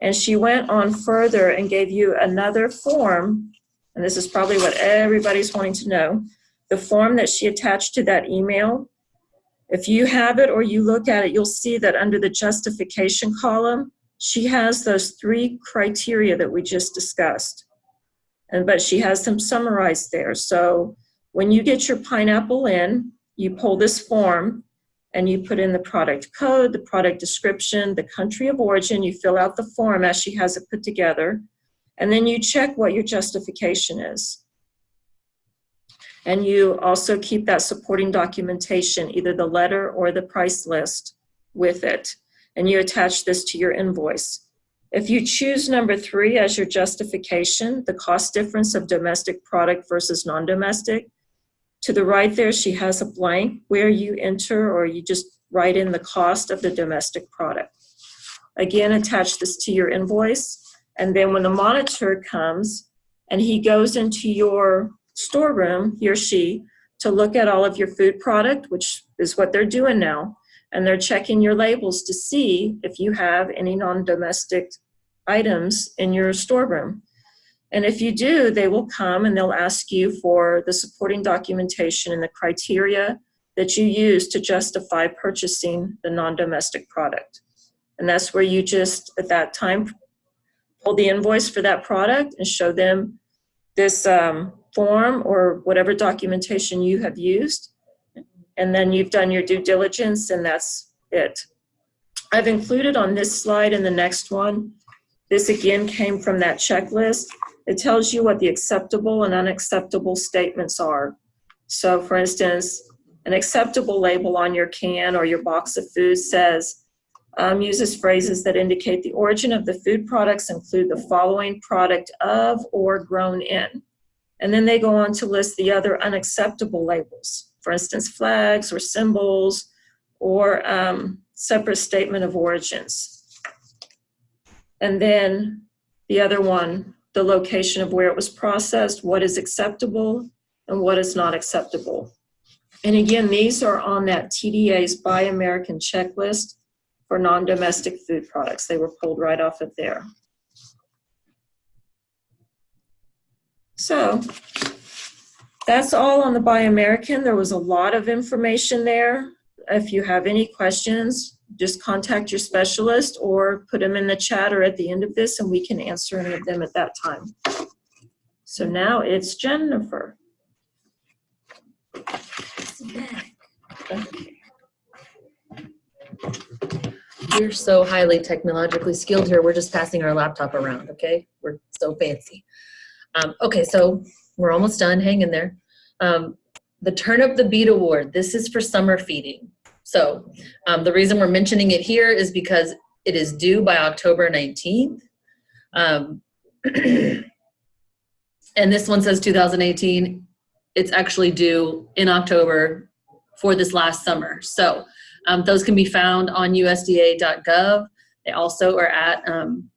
And she went on further and gave you another form, and this is probably what everybody's wanting to know, the form that she attached to that email. If you have it or you look at it, you'll see that under the justification column, she has those 3 criteria that we just discussed. But she has them summarized there. So when you get your pineapple in, you pull this form and you put in the product code, the product description, the country of origin, you fill out the form as she has it put together, and then you check what your justification is. And you also keep that supporting documentation, either the letter or the price list with it, and you attach this to your invoice. If you choose number 3 as your justification, the cost difference of domestic product versus non-domestic, to the right there, she has a blank where you enter or you just write in the cost of the domestic product. Again, attach this to your invoice. And then when the monitor comes and he goes into your storeroom, he or she, to look at all of your food product, which is what they're doing now, and they're checking your labels to see if you have any non-domestic items in your storeroom. And if you do, they will come and they'll ask you for the supporting documentation and the criteria that you use to justify purchasing the non-domestic product. And that's where you just, at that time, pull the invoice for that product and show them this form or whatever documentation you have used. And then you've done your due diligence, and that's it. I've included on this slide and the next one, this again came from that checklist. It tells you what the acceptable and unacceptable statements are. So for instance, An acceptable label on your can or your box of food says, uses phrases that indicate the origin of the food products include the following product of or grown in. And then they go on to list the other unacceptable labels, for instance, flags or symbols or separate statement of origins. And then the other one, the location of where it was processed, what is acceptable and what is not acceptable. And again, these are on that TDA's Buy American checklist for non-domestic food products. They were pulled right off of there. So that's all on the Buy American. There was a lot of information there. If you have any questions, just contact your specialist or put them in the chat or at the end of this and we can answer any of them at that time. So now it's Jennifer. Okay. We're so highly technologically skilled here. We're just passing our laptop around, okay? We're so fancy. Okay, so we're almost done. Hang in there. The Turn Up the Beat Award. This is for summer feeding. So the reason we're mentioning it here is because it is due by October 19th. And this one says 2018. It's actually due in October for this last summer. So those can be found on USDA.gov. They also are at on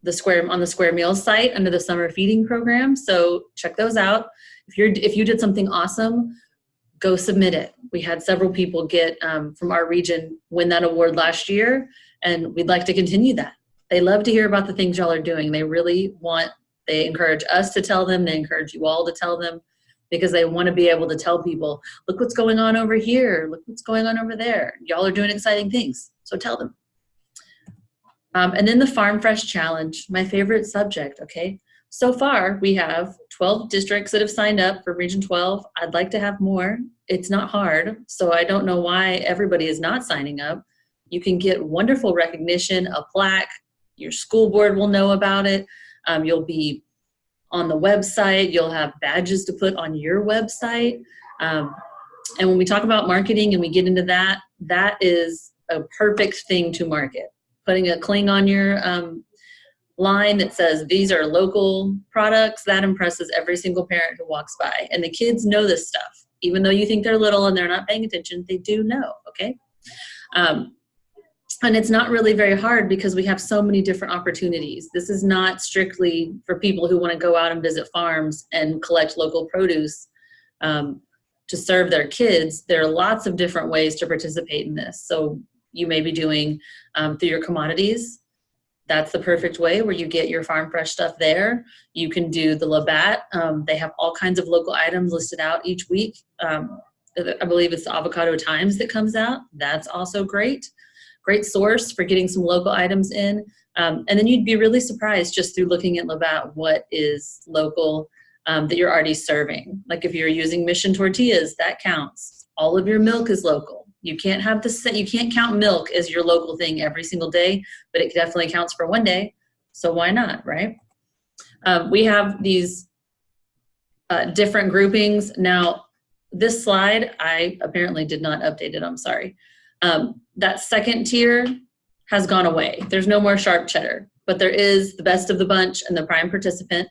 the Square Meals site under the summer feeding program. So check those out. If you did something awesome, go submit it. We had several people get from our region win that award last year, and we'd like to continue that. They love to hear about the things y'all are doing. They encourage us to tell them. They encourage you all to tell them, because they want to be able to tell people, look what's going on over here. Look what's going on over there. Y'all are doing exciting things. So tell them. And then the Farm Fresh Challenge, my favorite subject, okay? So far, we have 12 districts that have signed up for Region 12. I'd like to have more. It's not hard, so I don't know why everybody is not signing up. You can get wonderful recognition, a plaque. Your school board will know about it. You'll be on the website. You'll have badges to put on your website. And when we talk about marketing and we get into that, that is a perfect thing to market. Putting a cling on your line that says these are local products, that impresses every single parent who walks by. And the kids know this stuff. Even though you think they're little and they're not paying attention, they do know, okay? And it's not really very hard because we have so many different opportunities. This is not strictly for people who want to go out and visit farms and collect local produce to serve their kids. There are lots of different ways to participate in this. So you may be doing through your commodities. That's the perfect way where you get your farm fresh stuff there. You can do the Labatt. They have all kinds of local items listed out each week. I believe it's the Avocado Times that comes out. That's also great. Great source for getting some local items in. And then you'd be really surprised just through looking at Labatt what is local that you're already serving. Like if you're using Mission tortillas, that counts. All of your milk is local. You can't have you can't count milk as your local thing every single day, but it definitely counts for one day. So why not, right? We have these different groupings. Now, this slide, I apparently did not update it. I'm sorry. That second tier has gone away. There's no more sharp cheddar, but there is the best of the bunch and the prime participant.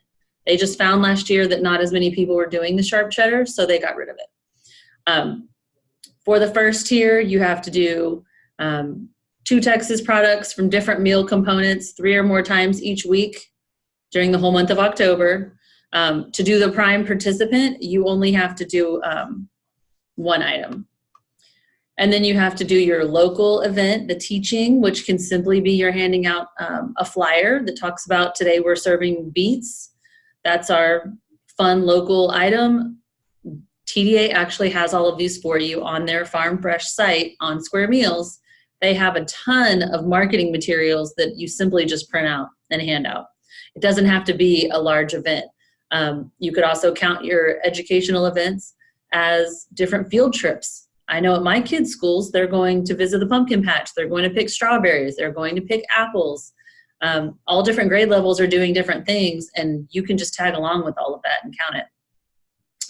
They just found last year that not as many people were doing the sharp cheddar, so they got rid of it. For the first tier, you have to do 2 Texas products from different meal components 3 or more times each week during the whole month of October. To do the prime participant, you only have to do 1 item. And then you have to do your local event, the teaching, which can simply be you're handing out a flyer that talks about today we're serving beets. That's our fun local item. TDA actually has all of these for you on their Farm Fresh site on Square Meals. They have a ton of marketing materials that you simply just print out and hand out. It doesn't have to be a large event. You could also count your educational events as different field trips. I know at my kids' schools, they're going to visit the pumpkin patch. They're going to pick strawberries. They're going to pick apples. All different grade levels are doing different things, and you can just tag along with all of that and count it.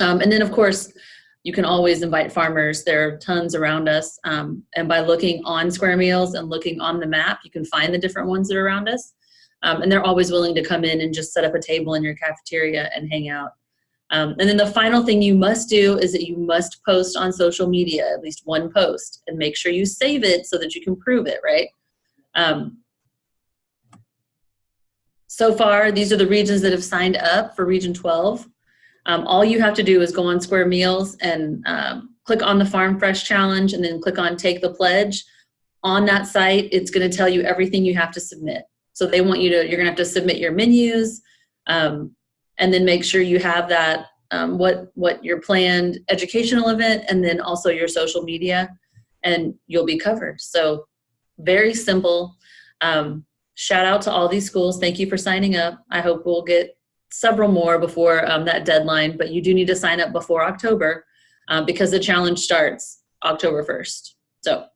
And then, of course, You can always invite farmers. There are tons around us. And by looking on Square Meals and looking on the map, you can find the different ones that are around us. And they're always willing to come in and just set up a table in your cafeteria and hang out. And then the final thing you must do is that you must post on social media, at least one post, and make sure you save it so that you can prove it, right? So far, these are the regions that have signed up for Region 12. All you have to do is go on Square Meals and click on the Farm Fresh Challenge and then click on Take the Pledge. On that site, it's going to tell you everything you have to submit. So they want you to, you're going to have to submit your menus and then make sure you have that, what your planned educational event and then also your social media, and you'll be covered. So very simple. Shout out to all these schools. Thank you for signing up. I hope we'll get several more before that deadline, but you do need to sign up before October because the challenge starts October 1st. So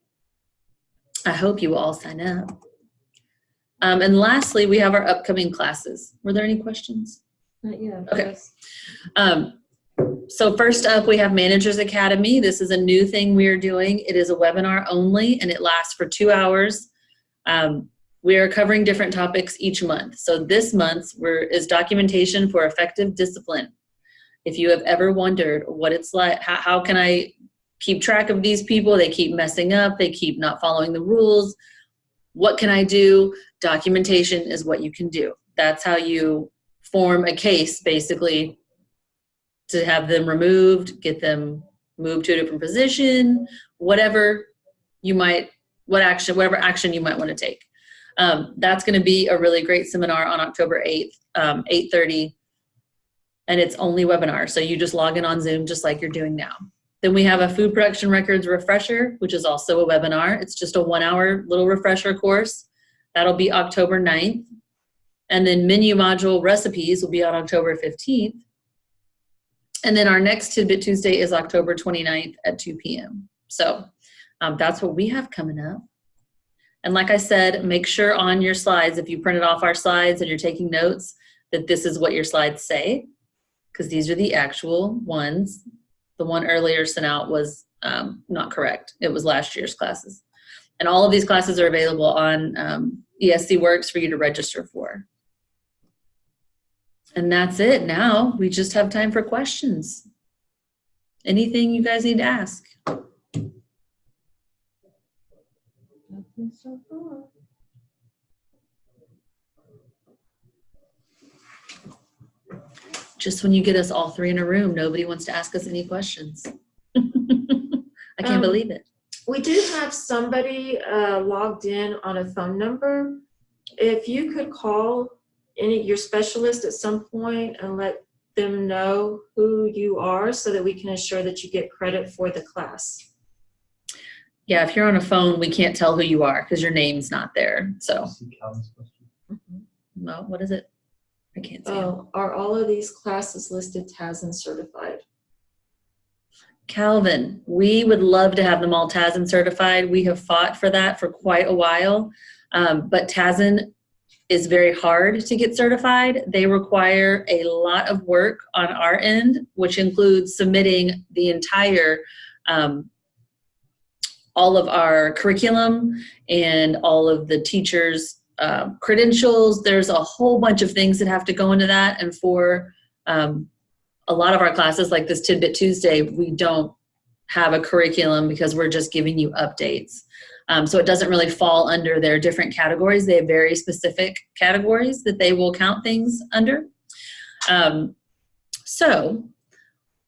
I hope you will all sign up. And lastly, we have our upcoming classes. Were there any questions? Not yet. Okay. So first up, we have Managers Academy. This is a new thing we are doing. It is a webinar only, and it lasts for 2 hours. We are covering different topics each month. So this month is documentation for effective discipline. If you have ever wondered what it's like, how can I keep track of these people? They keep messing up. They keep not following the rules. What can I do? Documentation is what you can do. That's how you form a case, basically, to have them removed, get them moved to a different position, whatever action you might want to take. That's going to be a really great seminar on October 8th, 8:30, and it's only webinar. So you just log in on Zoom just like you're doing now. Then we have a food production records refresher, which is also a webinar. It's just a 1-hour little refresher course. That'll be October 9th. And then menu module recipes will be on October 15th. And then our next Tidbit Tuesday is October 29th at 2 p.m. So that's what we have coming up. And like I said, make sure on your slides, if you printed off our slides and you're taking notes, that this is what your slides say, because these are the actual ones. The one earlier sent out was not correct. It was last year's classes. And all of these classes are available on ESC Works for you to register for. And that's it. Now we just have time for questions. Anything you guys need to ask? Nothing so far. Just when you get us all three in a room, nobody wants to ask us any questions. I can't believe it. We do have somebody logged in on a phone number. If you could call your specialist at some point and let them know who you are so that we can ensure that you get credit for the class. Yeah, if you're on a phone, we can't tell who you are because your name's not there. So, well, what is it? I can't see. Oh, are all of these classes listed TASN certified? Calvin, we would love to have them all TASN certified. We have fought for that for quite a while, but TASN is very hard to get certified. They require a lot of work on our end, which includes submitting the entire, all of our curriculum and all of the teachers' credentials. There's a whole bunch of things that have to go into that. And for a lot of our classes, like this Tidbit Tuesday, we don't have a curriculum because we're just giving you updates. So it doesn't really fall under their different categories. They have very specific categories that they will count things under. So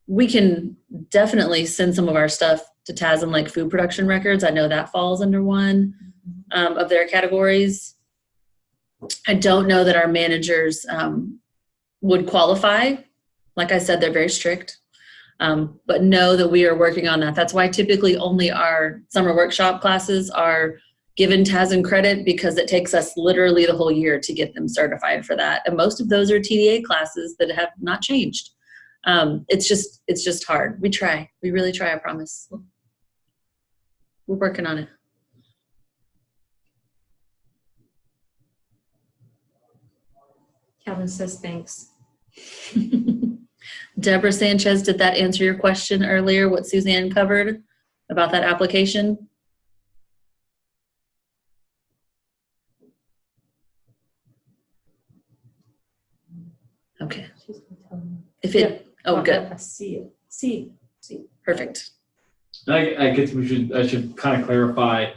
we can definitely send some of our stuff to TASN, like food production records. I know that falls under one of their categories. I don't know that our managers would qualify. Like I said, they're very strict. But know that we are working on that. That's why typically only our summer workshop classes are given TASN credit, because it takes us literally the whole year to get them certified for that. And most of those are TDA classes that have not changed. It's just hard. We try. We really try, I promise. We're working on it. Calvin says thanks. Deborah Sanchez, did that answer your question earlier, what Suzanne covered about that application? Okay. If it, oh, good. I see it. See. Perfect. I guess I should kind of clarify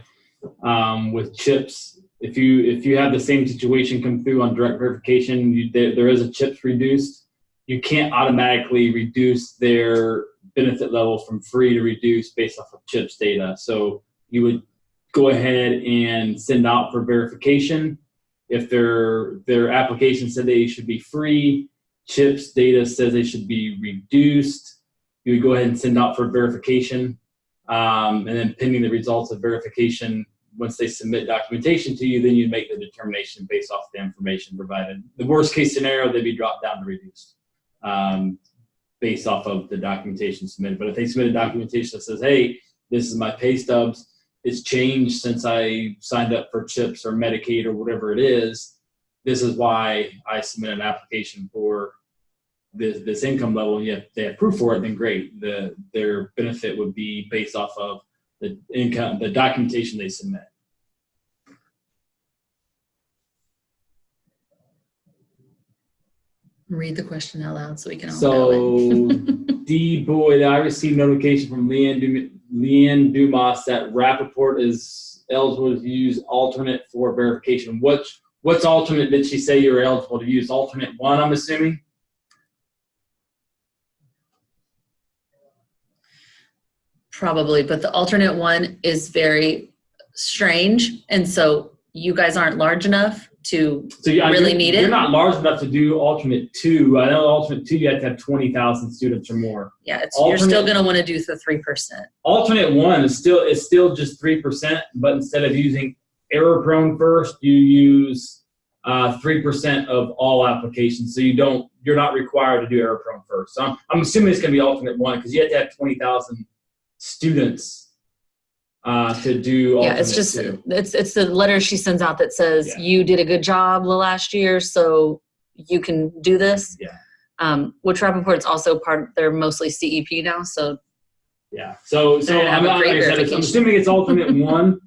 with CHIPS. If you have the same situation come through on direct verification, there is a CHIPS reduced. You can't automatically reduce their benefit level from free to reduce based off of CHIPS data. So you would go ahead and send out for verification. If their application said they should be free, CHIPS data says they should be reduced, you would go ahead and send out for verification. And then pending the results of verification, once they submit documentation to you, then you make the determination based off the information provided. The worst case scenario, they'd be dropped down to reduced based off of the documentation submitted. But if they submit a documentation that says, hey, this is my pay stubs, it's changed since I signed up for CHIPS or Medicaid or whatever it is, this is why I submit an application for this income level, yet they have proof for it, then great. Their benefit would be based off of the income, the documentation they submit. Read the question out loud so we can all So, know it. D. Boyd, I received notification from Leanne Dumas that Rappaport is eligible to use alternate for verification. What's alternate did she say you're eligible to use? Alternate 1, I'm assuming? Probably, but the alternate 1 is very strange, and so you guys aren't large enough to really need it. You're not large enough to do alternate 2. I know alternate 2 you have to have 20,000 students or more. Yeah, you're still going to want to do the 3%. Alternate 1 is still just 3%, but instead of using error-prone first, you use 3% of all applications. So you're not required to do error-prone first. So I'm assuming it's going to be alternate 1 because you have to have 20,000 students to do alternate. Yeah, it's the letter she sends out that says you did a good job the last year, so you can do this. Yeah. Which Rappaport's also they're mostly CEP now, so yeah. So I'm assuming it's alternate 1,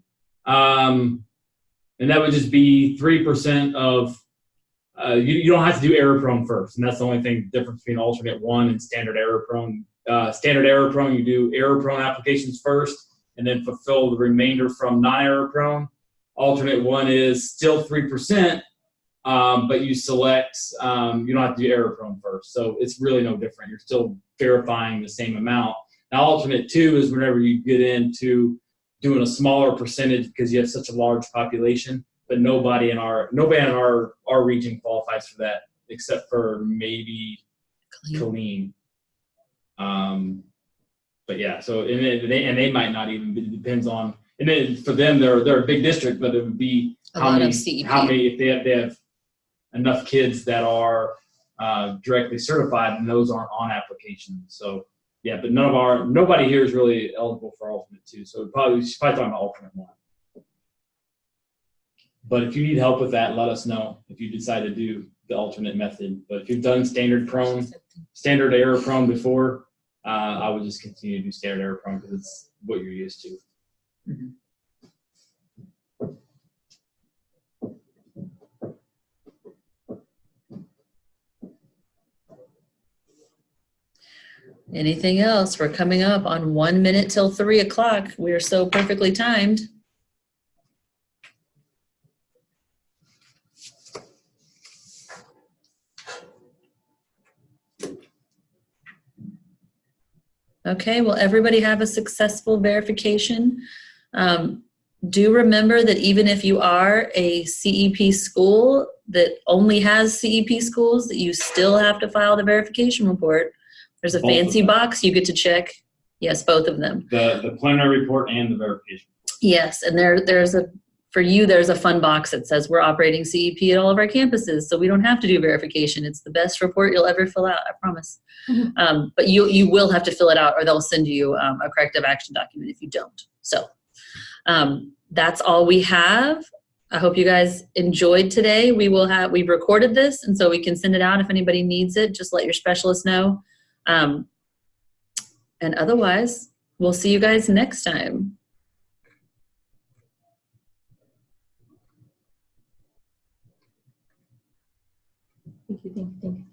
and that would just be 3% of. You don't have to do error prone first, and that's the only difference between alternate 1 and standard error prone. Standard error prone, you do error prone applications first, and then fulfill the remainder from non-error prone. Alternate 1 is still 3%, but you select, you don't have to do error prone first. So it's really no different. You're still verifying the same amount. Now, alternate 2 is whenever you get into doing a smaller percentage because you have such a large population, but nobody in our region qualifies for that except for maybe Killeen. But yeah, so and they might not even. It depends on. And then for them, they're a big district, but it would be how many if they have enough kids that are directly certified, and those aren't on application. So yeah, but nobody here is really eligible for alternate 2. So she's probably talking about alternate 1. But if you need help with that, let us know if you decide to do the alternate method. But if you've done standard error prone before, I would just continue to do standard error prone because it's what you're used to. Mm-hmm. Anything else? We're coming up on 1 minute till 3 o'clock. We are so perfectly timed. Okay, well, everybody have a successful verification. Do remember that even if you are a CEP school that only has CEP schools, that you still have to file the verification report. There's a fancy box you get to check. Yes, both of them. The plenary report and the verification report. Yes, and there's a fun box that says we're operating CEP at all of our campuses, so we don't have to do verification. It's the best report you'll ever fill out, I promise. Mm-hmm. But you will have to fill it out, or they'll send you a corrective action document if you don't. So that's all we have. I hope you guys enjoyed today. We've recorded this, and so we can send it out if anybody needs it. Just let your specialist know. And otherwise, we'll see you guys next time. Thank you.